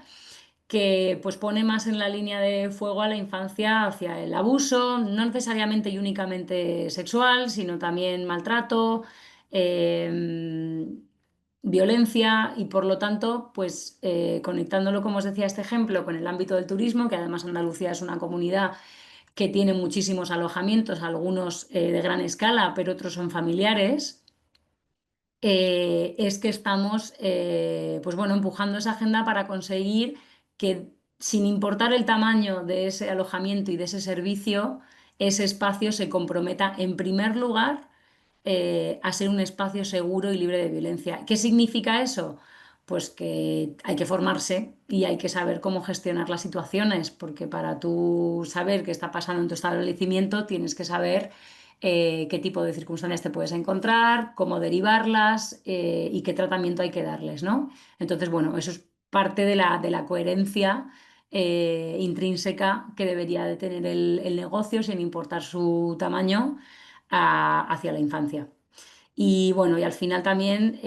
que pues pone más en la línea de fuego a la infancia hacia el abuso, no necesariamente y únicamente sexual, sino también maltrato, eh, violencia y por lo tanto, pues conectándolo, como os decía, este ejemplo con el ámbito del turismo, que además Andalucía es una comunidad que tiene muchísimos alojamientos, algunos de gran escala, pero otros son familiares. Es que estamos pues bueno, empujando esa agenda para conseguir que, sin importar el tamaño de ese alojamiento y de ese servicio, ese espacio se comprometa en primer lugar a ser un espacio seguro y libre de violencia. ¿Qué significa eso? Pues que hay que formarse y hay que saber cómo gestionar las situaciones, porque para tú saber qué está pasando en tu establecimiento tienes que saber qué tipo de circunstancias te puedes encontrar, cómo derivarlas y qué tratamiento hay que darles, ¿no? Entonces, bueno, eso es parte de la coherencia intrínseca que debería de tener el negocio, sin importar su tamaño, hacia la infancia. Y bueno, y al final también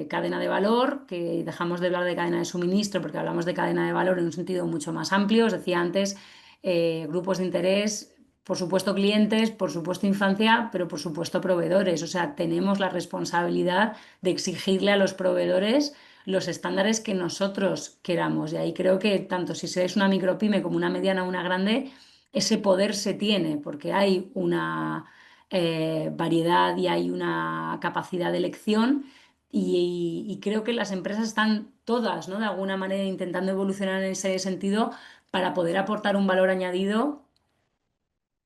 cadena de valor, que dejamos de hablar de cadena de suministro porque hablamos de cadena de valor en un sentido mucho más amplio. Os decía antes, grupos de interés, por supuesto clientes, por supuesto infancia, pero por supuesto proveedores. O sea, tenemos la responsabilidad de exigirle a los proveedores los estándares que nosotros queramos. Y ahí creo que tanto si es una micropyme como una mediana o una grande, ese poder se tiene, porque hay una variedad y hay una capacidad de elección y creo que las empresas están todas, ¿no? De alguna manera intentando evolucionar en ese sentido para poder aportar un valor añadido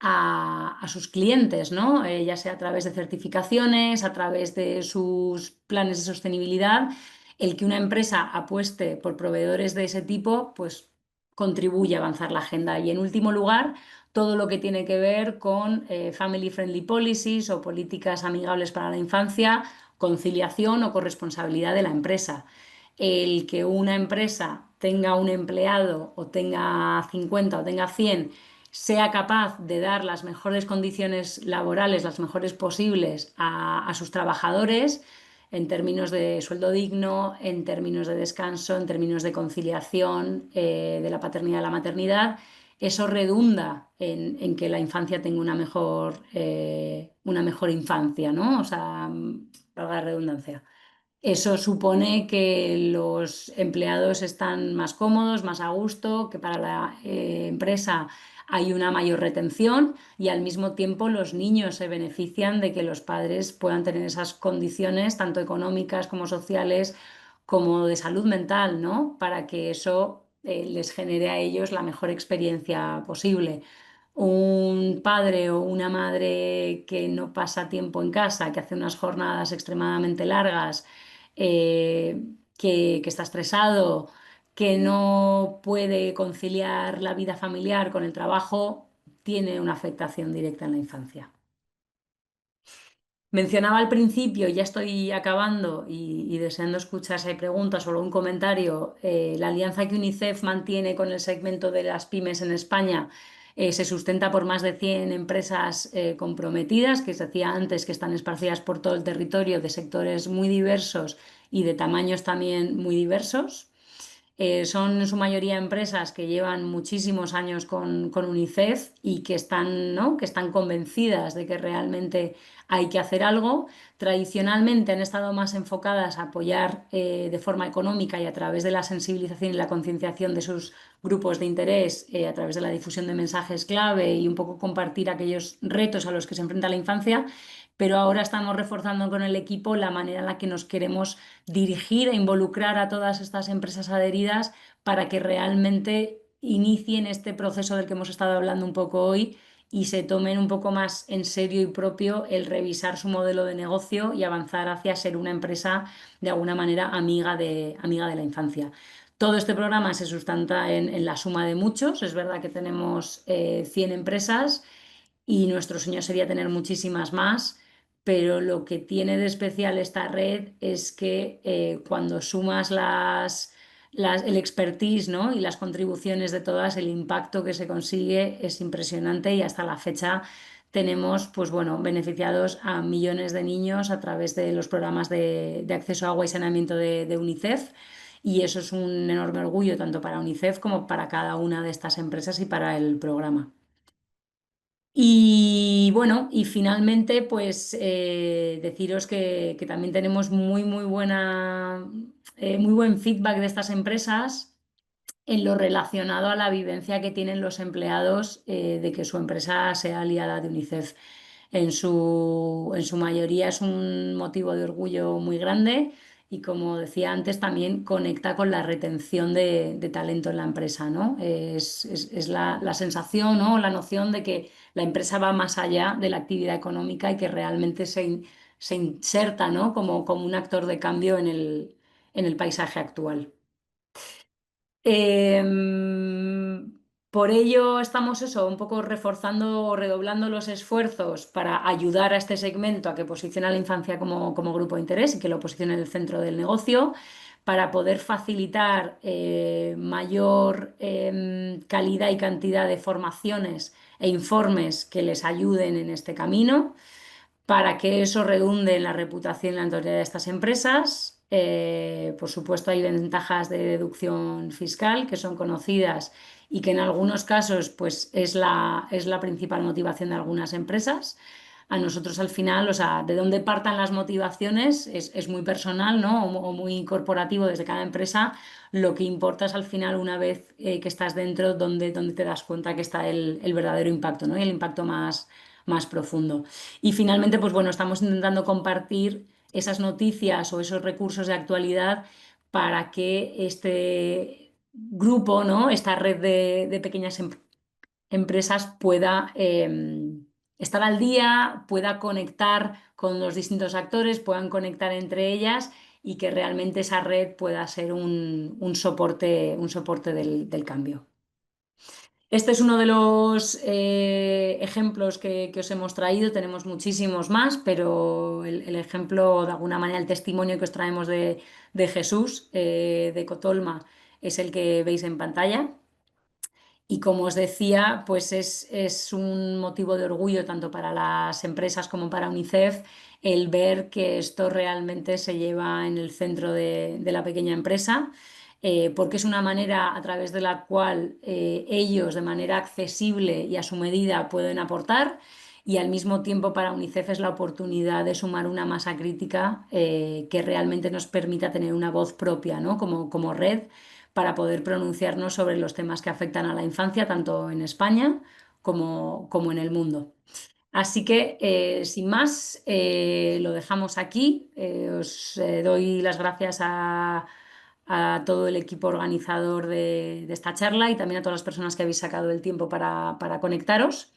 a sus clientes, ¿no? Ya sea a través de certificaciones, a través de sus planes de sostenibilidad. El que una empresa apueste por proveedores de ese tipo, pues contribuye a avanzar la agenda. Y en último lugar, todo lo que tiene que ver con family friendly policies o políticas amigables para la infancia, conciliación o corresponsabilidad de la empresa. El que una empresa tenga un empleado o tenga 50 o tenga 100 sea capaz de dar las mejores condiciones laborales, las mejores posibles a sus trabajadores en términos de sueldo digno, en términos de descanso, en términos de conciliación de la paternidad y la maternidad, eso redunda en que la infancia tenga una mejor infancia, ¿no? O sea, valga la redundancia. Eso supone que los empleados están más cómodos, más a gusto, que para la empresa hay una mayor retención y al mismo tiempo los niños se benefician de que los padres puedan tener esas condiciones, tanto económicas como sociales, como de salud mental, ¿no? Para que eso les genere a ellos la mejor experiencia posible. Un padre o una madre que no pasa tiempo en casa, que hace unas jornadas extremadamente largas, que está estresado, que no puede conciliar la vida familiar con el trabajo, tiene una afectación directa en la infancia. Mencionaba al principio, ya estoy acabando y deseando escuchar si hay preguntas o algún comentario, la alianza que UNICEF mantiene con el segmento de las pymes en España se sustenta por más de 100 empresas comprometidas, que os decía antes, que están esparcidas por todo el territorio, de sectores muy diversos y de tamaños también muy diversos. Son en su mayoría empresas que llevan muchísimos años con UNICEF y que están, ¿no? que están convencidas de que realmente hay que hacer algo. Tradicionalmente han estado más enfocadas a apoyar de forma económica y a través de la sensibilización y la concienciación de sus grupos de interés, a través de la difusión de mensajes clave y un poco compartir aquellos retos a los que se enfrenta la infancia, pero ahora estamos reforzando con el equipo la manera en la que nos queremos dirigir e involucrar a todas estas empresas adheridas para que realmente inicien este proceso del que hemos estado hablando un poco hoy y se tomen un poco más en serio y propio el revisar su modelo de negocio y avanzar hacia ser una empresa de alguna manera amiga de la infancia. Todo este programa se sustenta en la suma de muchos. Es verdad que tenemos 100 empresas y nuestro sueño sería tener muchísimas más, pero lo que tiene de especial esta red es que cuando sumas el expertise, ¿no? y las contribuciones de todas, el impacto que se consigue es impresionante y hasta la fecha tenemos pues, bueno, beneficiados a millones de niños a través de los programas de acceso a agua y saneamiento de UNICEF. Y eso es un enorme orgullo tanto para UNICEF como para cada una de estas empresas y para el programa. Y bueno, y finalmente, pues deciros que también tenemos muy buen feedback de estas empresas en lo relacionado a la vivencia que tienen los empleados de que su empresa sea aliada de UNICEF. En su mayoría es un motivo de orgullo muy grande y, como decía antes, también conecta con la retención de talento en la empresa, ¿no? Es la sensación, ¿no? La noción de que la empresa va más allá de la actividad económica y que realmente se inserta, ¿no? como un actor de cambio en el paisaje actual. Por ello estamos un poco reforzando o redoblando los esfuerzos para ayudar a este segmento a que posicione a la infancia como grupo de interés y que lo posicione en el centro del negocio, para poder facilitar mayor calidad y cantidad de formaciones e informes que les ayuden en este camino, para que eso redunde en la reputación y la notoriedad de estas empresas. Por supuesto, hay ventajas de deducción fiscal que son conocidas y que en algunos casos pues, es la principal motivación de algunas empresas. A nosotros al final, o sea, de dónde partan las motivaciones es muy personal, ¿no? o muy corporativo desde cada empresa. Lo que importa es al final, una vez que estás dentro, donde te das cuenta que está el verdadero impacto, ¿no? y el impacto más profundo. Y finalmente, pues bueno, estamos intentando compartir esas noticias o esos recursos de actualidad para que este grupo, ¿no? esta red de pequeñas empresas pueda estar al día, pueda conectar con los distintos actores, puedan conectar entre ellas y que realmente esa red pueda ser un soporte del cambio. Este es uno de los ejemplos que os hemos traído. Tenemos muchísimos más, pero el ejemplo, de alguna manera, el testimonio que os traemos de Jesús, de Cotolma, es el que veis en pantalla. Y como os decía, pues es un motivo de orgullo tanto para las empresas como para UNICEF el ver que esto realmente se lleva en el centro de la pequeña empresa, porque es una manera a través de la cual ellos, de manera accesible y a su medida, pueden aportar, y al mismo tiempo para UNICEF es la oportunidad de sumar una masa crítica que realmente nos permita tener una voz propia, ¿no? como red, para poder pronunciarnos sobre los temas que afectan a la infancia, tanto en España como en el mundo. Así que, sin más, lo dejamos aquí. Os doy las gracias a todo el equipo organizador de esta charla y también a todas las personas que habéis sacado el tiempo para conectaros.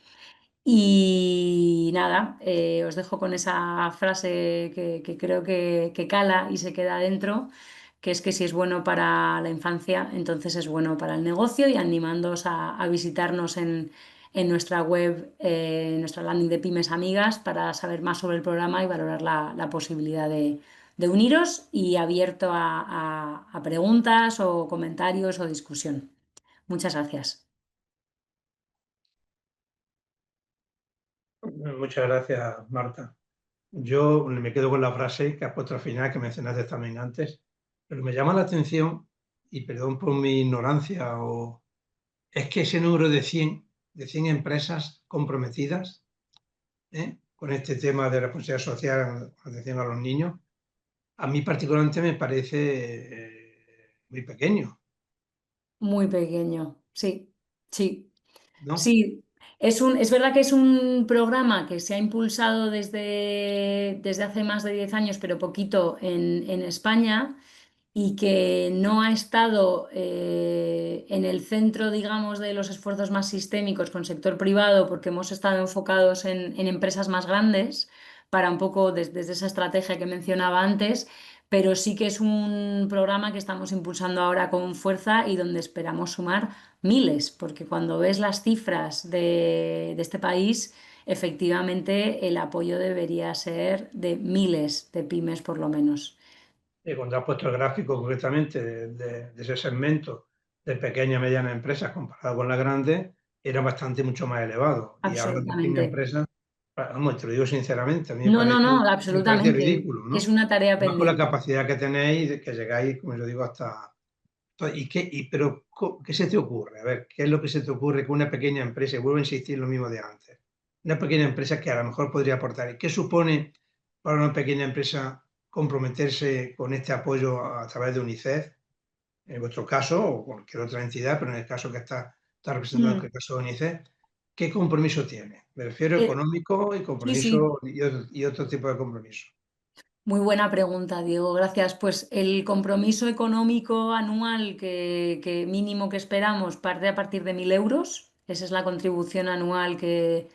Y nada, os dejo con esa frase que creo que cala y se queda dentro, que es que si es bueno para la infancia, entonces es bueno para el negocio, y animándoos a visitarnos en nuestra web, en nuestra landing de Pymes Amigas, para saber más sobre el programa y valorar la posibilidad de uniros, y abierto a preguntas o comentarios o discusión. Muchas gracias.
Muchas gracias, Marta. Yo me quedo con la frase que has puesto al final, que mencionaste también antes, pero me llama la atención, y perdón por mi ignorancia, es que ese número de 100 empresas comprometidas con este tema de responsabilidad social, atención a los niños, a mí particularmente me parece muy pequeño,
Muy pequeño, sí, sí.
¿no?
Sí, es verdad que es un programa que se ha impulsado desde hace más de 10 años, pero poquito en España, y que no ha estado en el centro, digamos, de los esfuerzos más sistémicos con sector privado, porque hemos estado enfocados en empresas más grandes, para un poco desde esa estrategia que mencionaba antes, pero sí que es un programa que estamos impulsando ahora con fuerza y donde esperamos sumar miles, porque cuando ves las cifras de este país, efectivamente el apoyo debería ser de miles de pymes por lo menos.
Cuando has puesto el gráfico concretamente de ese segmento de pequeñas y medianas empresas comparado con las grandes, era bastante mucho más elevado. Y hablas de pequeñas
Absolutamente.
empresas, vamos, te lo digo sinceramente, a mí
No, no, no,
me parece
absolutamente.
ridículo,
Es
¿no?
una tarea
Además con la
pendiente.
capacidad que tenéis, de que llegáis, como yo digo, hasta... pero, ¿qué se te ocurre? A ver, ¿qué es lo que se te ocurre que una pequeña empresa, y vuelvo a insistir en lo mismo de antes, una pequeña empresa que a lo mejor podría aportar? ¿Qué supone para una pequeña empresa comprometerse con este apoyo a través de UNICEF, en vuestro caso, o cualquier otra entidad, pero en el caso que está representado en
Mm.
el caso de UNICEF? ¿Qué compromiso tiene? Me refiero
Eh,
económico y
sí, sí.
compromiso y otro tipo de compromiso.
Muy buena pregunta, Diego. Gracias. Pues el compromiso económico anual que mínimo que esperamos parte a partir de 1.000 euros. Esa es la contribución anual que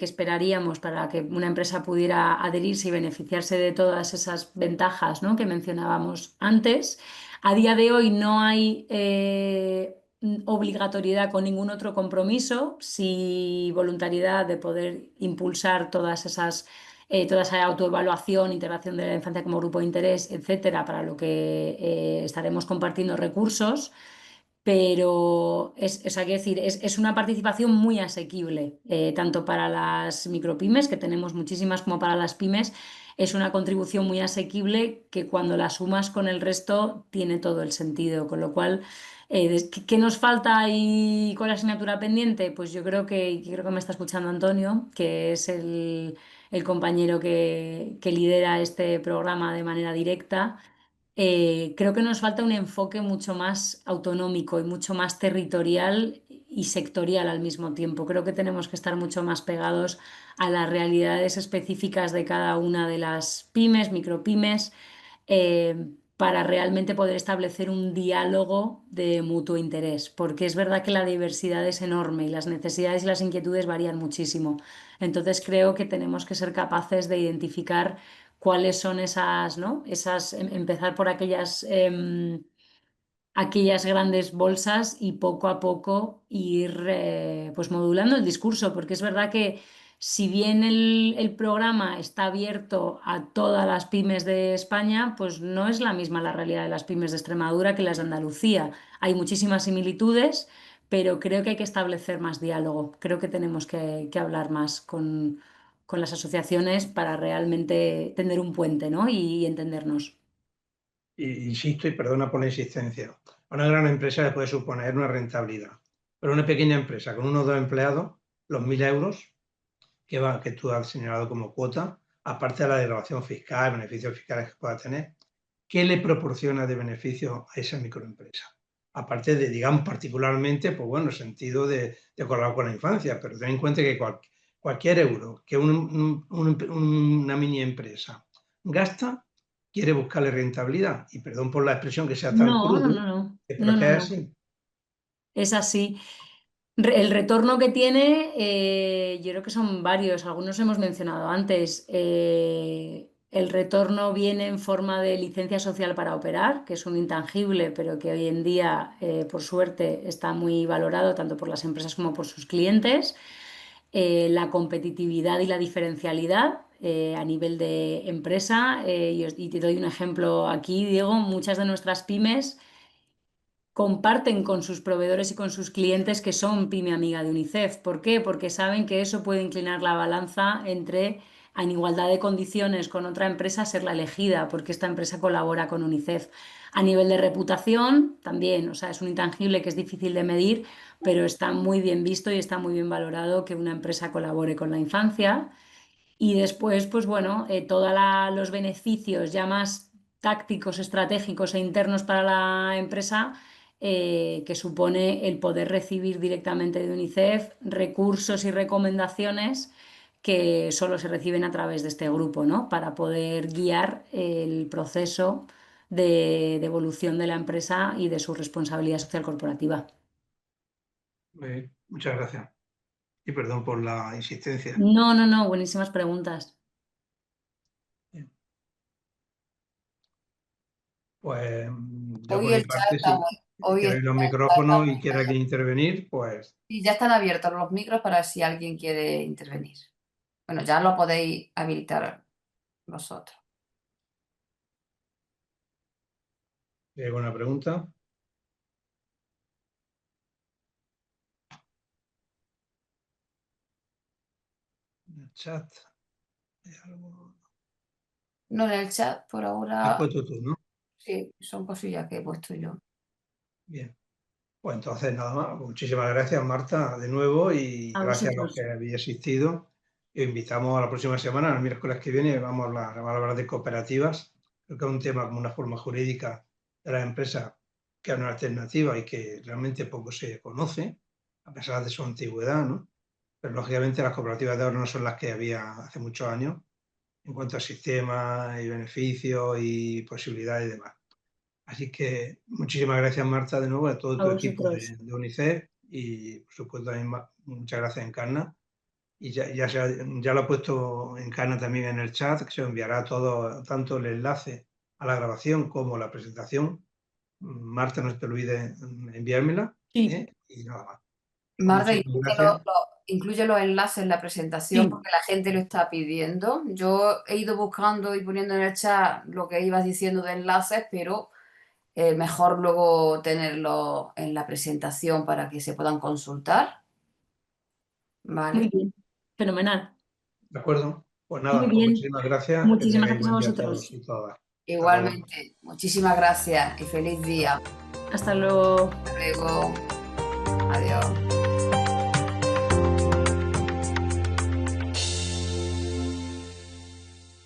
esperaríamos para que una empresa pudiera adherirse y beneficiarse de todas esas ventajas, ¿no?, que mencionábamos antes. A día de hoy no hay obligatoriedad con ningún otro compromiso, sí voluntariedad de poder impulsar toda esa autoevaluación, integración de la infancia como grupo de interés, etcétera, para lo que estaremos compartiendo recursos. Pero o sea, quiero decir, es una participación muy asequible, tanto para las micropymes, que tenemos muchísimas, como para las pymes. Es una contribución muy asequible que cuando la sumas con el resto tiene todo el sentido. Con lo cual, ¿qué nos falta ahí con la asignatura pendiente? Pues yo creo que me está escuchando Antonio, que es el compañero que lidera este programa de manera directa. Creo que nos falta un enfoque mucho más autonómico y mucho más territorial y sectorial al mismo tiempo. Creo que tenemos que estar mucho más pegados a las realidades específicas de cada una de las pymes, micropymes, para realmente poder establecer un diálogo de mutuo interés, porque es verdad que la diversidad es enorme y las necesidades y las inquietudes varían muchísimo. Entonces creo que tenemos que ser capaces de identificar cuáles son esas, ¿no? Empezar por aquellas grandes bolsas y poco a poco ir pues modulando el discurso, porque es verdad que si bien el programa está abierto a todas las pymes de España, pues no es la misma la realidad de las pymes de Extremadura que las de Andalucía. Hay muchísimas similitudes, pero creo que hay que establecer más diálogo. Creo que tenemos que hablar más con las asociaciones para realmente tender un puente, ¿no?, y entendernos.
Insisto y perdona por la insistencia, a una gran empresa le puede suponer una rentabilidad, pero una pequeña empresa con uno o dos empleados, los 1.000 euros que tú has señalado como cuota, aparte de la derogación fiscal, beneficios fiscales que pueda tener, ¿qué le proporciona de beneficio a esa microempresa? Aparte de, digamos, particularmente, pues bueno, el sentido de colaborar con la infancia, pero ten en cuenta que cualquier euro que una mini empresa gasta, quiere buscarle rentabilidad. Y perdón por la expresión que sea tan
No, no,
crudo,
no, no,
pero es
no,
que
no,
es
no.
así.
Es así. El retorno que tiene, yo creo que son varios, algunos hemos mencionado antes. El retorno viene en forma de licencia social para operar, que es un intangible, pero que hoy en día, por suerte, está muy valorado tanto por las empresas como por sus clientes. La competitividad y la diferencialidad a nivel de empresa. Y te doy un ejemplo aquí, Diego. Muchas de nuestras pymes comparten con sus proveedores y con sus clientes que son pyme amiga de UNICEF. ¿Por qué? Porque saben que eso puede inclinar la balanza entre, en igualdad de condiciones con otra empresa, ser la elegida, porque esta empresa colabora con UNICEF. A nivel de reputación, también, o sea, es un intangible que es difícil de medir, pero está muy bien visto y está muy bien valorado que una empresa colabore con la infancia. Y después, pues bueno, todos los beneficios ya más tácticos, estratégicos e internos para la empresa, que supone el poder recibir directamente de UNICEF recursos y recomendaciones que solo se reciben a través de este grupo, ¿no?, para poder guiar el proceso de evolución de la empresa y de su responsabilidad social corporativa.
Muchas gracias. Y perdón por la insistencia.
No, no, no, buenísimas preguntas.
Pues yo
Hoy
por mi
el chat
parte,
está
si
muy... Hoy
queréis los
el chat está
micrófonos y
muy
quiere alguien intervenir, pues
Y ya están abiertos los micros para si alguien quiere intervenir. Bueno, ya lo podéis habilitar vosotros.
¿hay alguna pregunta? En el chat. ¿Hay algo?
No, en el chat por
Has
ahora
puesto tú, ¿no?
sí, son cosillas que he puesto yo.
Bien. Pues entonces nada más. Muchísimas gracias, Marta, de nuevo, y
A
gracias a los
vosotros.
que habéis asistido. Y os invitamos a la próxima semana, el miércoles que viene, vamos a hablar de cooperativas. Creo que es un tema como una forma jurídica de las empresas que es una alternativa y que realmente poco se conoce, a pesar de su antigüedad, ¿no? Pero lógicamente las cooperativas de ahora no son las que había hace muchos años en cuanto a sistemas y beneficios y posibilidades y demás. Así que muchísimas gracias, Marta, de nuevo, a todo
A
tu equipo
vosotros.
de UNICEF y, por supuesto, también muchas gracias, Encarna. Y ya lo ha puesto Encarna también en el chat, que se os enviará todo, tanto el enlace a la grabación como la presentación. Marta, no se te olvide enviármela.
Sí,
Y nada más. Pues
Marta,
muchísimas gracias.
incluye los enlaces en la presentación
sí.
porque la gente lo está pidiendo. Yo he ido buscando y poniendo en el chat lo que ibas diciendo de enlaces, pero mejor luego tenerlo en la presentación para que se puedan consultar.
Muy
¿Vale?
bien. Fenomenal.
¿De acuerdo? Pues
Muy
nada, pues
bien.
muchísimas gracias. Que
Muchísimas
tengáis
gracias a
buen día a todos
vosotros.
y todas. Hasta luego.
Igualmente, muchísimas gracias y feliz día.
Hasta luego.
Hasta luego.